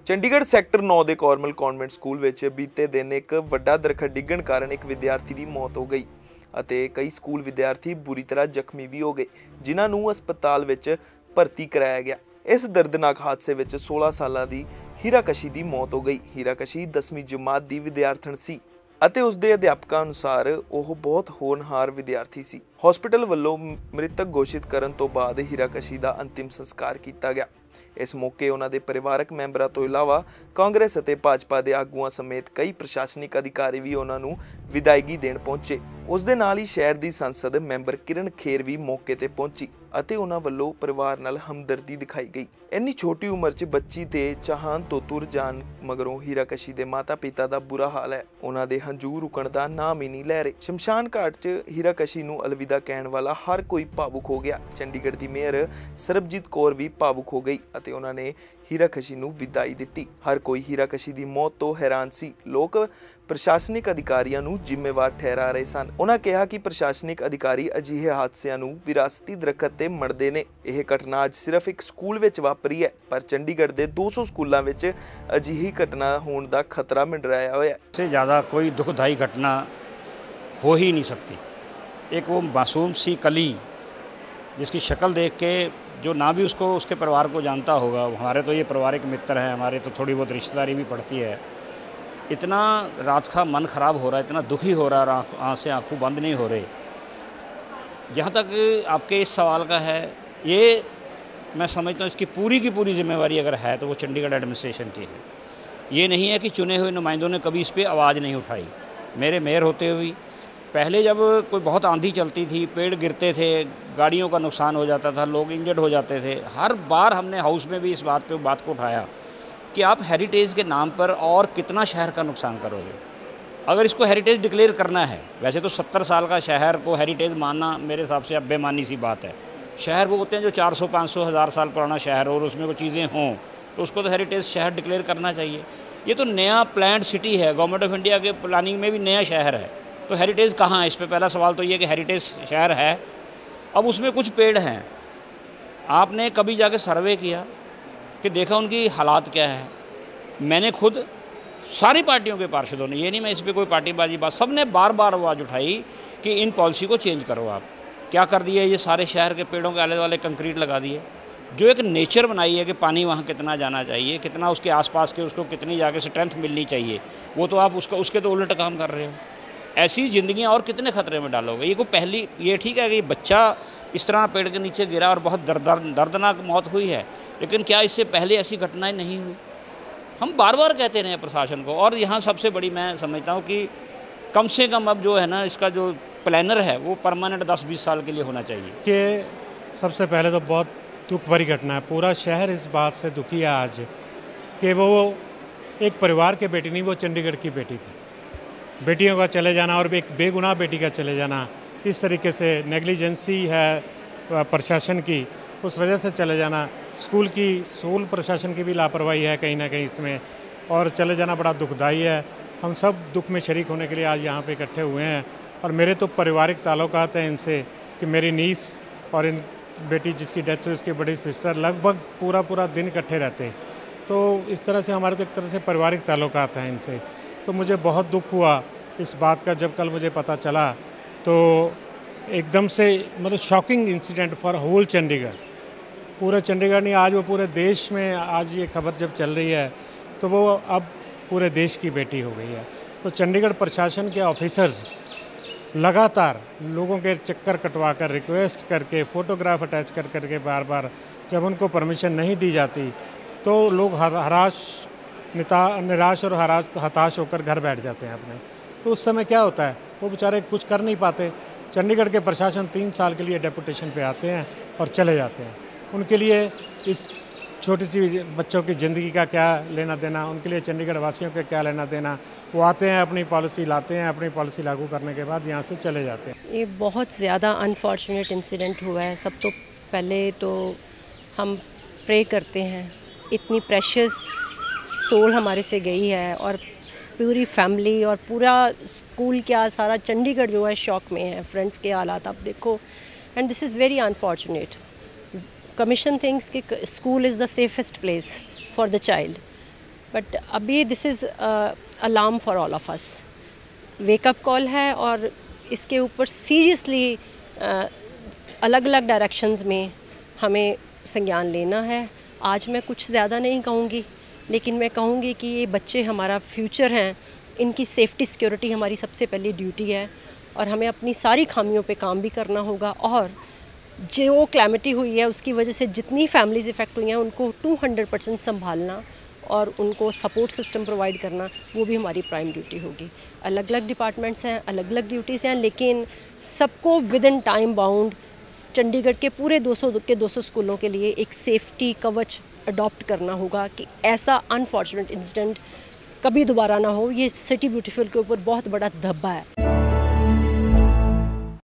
Chandigarh sector 9 के कॉर्मल convent school which बीते दिन एक वड्डा दरखत डिग्गण कारण एक विद्यार्थी की मौत हो गई अते कई स्कूल विद्यार्थी बुरी तरह जख्मी भी हो गए, जिन्हां नूं अस्पताल विच भर्ती कराया गया। इस दर्दनाक हादसे विच 16 साल की हीरा कशी की मौत हो गई। हीरा कशी 10वीं जमात की विद्यार्थण सी ਅਤੇ ਉਸ ਦੇ ਅਧਿਆਪਕਾਂ ਅਨੁਸਾਰ ਉਹ ਬਹੁਤ ਹੋਣਹਾਰ ਵਿਦਿਆਰਥੀ ਸੀ। ਹਸਪੀਟਲ ਵੱਲੋਂ ਮ੍ਰਿਤਕ ਘੋਸ਼ਿਤ ਕਰਨ ਤੋਂ ਬਾਅਦ ਹੀਰਾ ਕਸ਼ੀ ਦਾ ਅੰਤਿਮ ਸੰਸਕਾਰ ਕੀਤਾ ਗਿਆ। ਇਸ ਮੌਕੇ ਉਹਨਾਂ ਦੇ ਪਰਿਵਾਰਕ ਮੈਂਬਰਾਂ ਤੋਂ ਇਲਾਵਾ ਕਾਂਗਰਸ ਅਤੇ ਭਾਜਪਾ ਦੇ ਆਗੂਆਂ ਸਮੇਤ ਕਈ ਪ੍ਰਸ਼ਾਸਨਿਕ ਅਧਿਕਾਰੀ ਵੀ ਉਹਨਾਂ ਨੂੰ ਵਿਦਾਇਗੀ ਦੇਣ ਪਹੁੰਚੇ। ਉਸ ਦੇ ਨਾਲ ਹੀ ਸ਼ਹਿਰ ਦੀ ਸੰਸਦ ਮੈਂਬਰ ਕਿਰਨ ਖੇਰ ਵੀ ਮੌਕੇ ਤੇ ਪਹੁੰਚੀ ਅਤੇ ਉਹਨਾਂ ਵੱਲੋਂ ਪਰਿਵਾਰ ਨਾਲ ਹਮਦਰਦੀ ਦਿਖਾਈ ਗਈ। ਇੰਨੀ ਛੋਟੀ ਉਮਰ 'ਚ ਬੱਚੀ ਦੇ ਚਾਹਨ ਤੋਂ ਤੁਰ ਜਾਣ ਮਗਰੋਂ ਹੀਰਾ ਕਸ਼ੀ ਦੇ ਮਾਤਾ ਪਿਤਾ ਦਾ ਬੁਰਾ ਹਾਲ ਹੈ। ਉਹਨਾਂ ਦੇ ਹੰਝੂ ਰੁਕਣ ਦਾ ਨਾਮ ਹੀ ਨਹੀਂ ਲੈ ਰਹੇ। ਸ਼ਮਸ਼ਾਨ ਘਾਟ 'ਚ ਹੀਰਾ ਕਸ਼ੀ ਨੂੰ ਅਲਵਿਦਾ ਕਹਿਣ ਵਾਲਾ ਹਰ ਕੋਈ ਭਾਵੁਕ ਹੋ ਗਿਆ। ਚੰਡੀਗੜ੍ਹ ਦੀ ਮੇਅਰ ਸਰਬਜੀਤ ਕੌਰ ਵੀ ਭਾਵੁਕ ਹੋ ਗਈ ਅਤੇ ਉਹਨਾਂ ਨੇ ਹੀਰਾ ਕਸ਼ੀ ਨੂੰ ਵਿਦਾਈ ਦਿੱਤੀ। ਹਰ ਕੋਈ ਹੀਰਾ ਕਸ਼ੀ ਦੀ ਮੌਤ ਤੋਂ ਹੈਰਾਨ ਸੀ। ਲੋਕ ਪ੍ਰਸ਼ਾਸਨਿਕ ਅਧਿਕਾਰੀਆਂ ਨੂੰ ਜ਼ਿੰਮੇਵਾਰ ਠਹਿਰਾ ਰਹੇ ਸਨ। ਉਹਨਾਂ ਕਿਹਾ ਕਿ ਪ੍ਰਸ਼ਾਸਨਿਕ ਅਧਿਕਾਰੀ ਅਜਿਹੇ ਹਾਦਸਿਆਂ ਨੂੰ ਵਿਰਾਸਤੀ ਦਰਖਤ ਤੇ ਮੜਦੇ ਨੇ। ਇਹ ਘਟਨਾ ਅੱਜ ਸਿਰਫ ਇੱਕ ਸਕੂਲ ਵਿੱਚ ਵਾਪਰੀ ਹੈ, ਪਰ ਚੰਡੀਗੜ੍ਹ ਦੇ 200 ਸਕੂਲਾਂ ਵਿੱਚ ਅਜਿਹੀ ਘਟਨਾ ਹੋਣ ਦਾ ਖਤਰਾ ਮੰਡਰਾਇਆ ਹੋਇਆ ਹੈ। इससे ज़्यादा कोई दुखदायी घटना हो ही नहीं सकती। एक वो मासूम सी कली जिसकी शक्ल देख के जो ना भी उसको उसके परिवार को जानता होगा, हमारे तो ये पारिवारिक मित्र हैं, हमारे तो थोड़ी बहुत रिश्तेदारी भी पड़ती है, इतना रात का मन ख़राब हो रहा है, इतना दुखी हो रहा है, आँख से आँखों बंद नहीं हो रहे। जहाँ तक आपके इस सवाल का है, ये मैं समझता हूँ इसकी पूरी की पूरी जिम्मेवारी अगर है तो वो चंडीगढ़ एडमिनिस्ट्रेशन की है। ये नहीं है कि चुने हुए नुमाइंदों ने कभी इस पर आवाज़ नहीं उठाई। मेरे मेयर होते हुए पहले जब कोई बहुत आंधी चलती थी, पेड़ गिरते थे, गाड़ियों का नुकसान हो जाता था, लोग इंजर्ड हो जाते थे, हर बार हमने हाउस में भी इस बात को उठाया कि आप हेरिटेज के नाम पर और कितना शहर का नुकसान करोगे। अगर इसको हेरिटेज डिक्लेयर करना है, वैसे तो 70 साल का शहर को हेरिटेज मानना मेरे हिसाब से अब बेमानी सी बात है। शहर वो होते हैं जो 400, 500, 1000 साल पुराना शहर हो और उसमें कोई चीज़ें हों तो उसको तो हेरिटेज शहर डिक्लेयर करना चाहिए। ये तो नया प्लान्ड सिटी है, गवर्नमेंट ऑफ इंडिया के प्लानिंग में भी नया शहर है, तो हेरिटेज कहाँ है? इस पर पहला सवाल तो ये कि हेरिटेज शहर है, अब उसमें कुछ पेड़ हैं, आपने कभी जाके सर्वे किया कि देखा उनकी हालात क्या है? मैंने खुद सारी पार्टियों के पार्षदों ने, ये नहीं मैं इस पर कोई पार्टीबाजी बात, सब ने बार बार आवाज़ उठाई कि इन पॉलिसी को चेंज करो। आप क्या कर दिए? ये सारे शहर के पेड़ों के आले वाले कंक्रीट लगा दिए। जो एक नेचर बनाई है कि पानी वहाँ कितना जाना चाहिए, कितना उसके आसपास के उसको कितनी जाके स्ट्रेंथ मिलनी चाहिए, वो तो आप उसके तो उल्टा काम कर रहे हो। ऐसी ज़िंदगियाँ और कितने ख़तरे में डालोगे? ये को पहली ये ठीक है कि बच्चा इस तरह पेड़ के नीचे गिरा और बहुत दर्दनाक मौत हुई है, लेकिन क्या इससे पहले ऐसी घटनाएं नहीं हुई? हम बार बार कहते रहे प्रशासन को। और यहाँ सबसे बड़ी मैं समझता हूँ कि कम से कम अब जो है ना, इसका जो प्लानर है वो परमानेंट 10-20 साल के लिए होना चाहिए। कि सबसे पहले तो बहुत दुख भरी घटना है। पूरा शहर इस बात से दुखी है आज कि वो एक परिवार की बेटी नहीं, वो चंडीगढ़ की बेटी थी। बेटियों का चले जाना और एक बेगुनाह बेटी का चले जाना, इस तरीके से नेग्लिजेंसी है प्रशासन की, उस वजह से चले जाना, स्कूल प्रशासन की भी लापरवाही है कहीं ना कहीं इसमें, और चले जाना बड़ा दुखदाई है। हम सब दुख में शरीक होने के लिए आज यहाँ पे इकट्ठे हुए हैं। और मेरे तो पारिवारिक ताल्लुकात हैं इनसे कि मेरी नीस और इन बेटी जिसकी डेथ हुई उसकी बड़ी सिस्टर लगभग पूरा दिन इकट्ठे रहते हैं, तो इस तरह से हमारे तो एक तरह से पारिवारिक ताल्लुकात हैं इनसे। तो मुझे बहुत दुख हुआ इस बात का जब कल मुझे पता चला, तो एकदम से मतलब shocking incident for whole Chandigarh. पूरे चंडीगढ़ नहीं, आज वो पूरे देश में आज ये खबर जब चल रही है तो वो अब पूरे देश की बेटी हो गई है। तो चंडीगढ़ प्रशासन के ऑफिसर्स लगातार लोगों के चक्कर कटवा कर, रिक्वेस्ट करके, फ़ोटोग्राफ अटैच करके बार बार जब उनको परमिशन नहीं दी जाती तो लोग निराश और हताश होकर घर बैठ जाते हैं अपने। तो उस समय क्या होता है, वो बेचारे कुछ कर नहीं पाते। चंडीगढ़ के प्रशासन 3 साल के लिए डेपुटेशन पे आते हैं और चले जाते हैं। उनके लिए इस छोटी सी बच्चों की ज़िंदगी का क्या लेना देना, उनके लिए चंडीगढ़ वासियों का क्या लेना देना। वो आते हैं, अपनी पॉलिसी लाते हैं, अपनी पॉलिसी लागू करने के बाद यहाँ से चले जाते हैं। ये बहुत ज़्यादा अनफॉर्चुनेट इंसिडेंट हुआ है। सब तो पहले तो हम प्रे करते हैं, इतनी प्रेशियस सोल हमारे से गई है और पूरी फैमिली और पूरा स्कूल क्या सारा चंडीगढ़ जो है शॉक में है। फ्रेंड्स के हालात आप देखो, and this is very unfortunate. Commission thinks कि school is the safest place for the child, but अभी this is alarm for all of us, wake up call है और इसके ऊपर सीरियसली अलग अलग डायरेक्शंस में हमें संज्ञान लेना है। आज मैं कुछ ज़्यादा नहीं कहूँगी, लेकिन मैं कहूँगी कि ये बच्चे हमारा फ्यूचर हैं, इनकी सेफ्टी सिक्योरिटी हमारी सबसे पहली ड्यूटी है और हमें अपनी सारी खामियों पे काम भी करना होगा। और जो क्लैमिटी हुई है उसकी वजह से जितनी फैमिलीज़ इफ़ेक्ट हुई हैं उनको 200% संभालना और उनको सपोर्ट सिस्टम प्रोवाइड करना, वो भी हमारी प्राइम ड्यूटी होगी। अलग अलग डिपार्टमेंट्स हैं, अलग अलग ड्यूटीज़ हैं, लेकिन सबको with in time bound Chandigarh के पूरे 200 स्कूलों के लिए एक सेफ्टी कवच अडॉप्ट करना होगा कि ऐसा अनफॉर्चुनेट इंसिडेंट कभी दोबारा ना हो। ये सिटी ब्यूटीफुल के ऊपर बहुत बड़ा धब्बा है।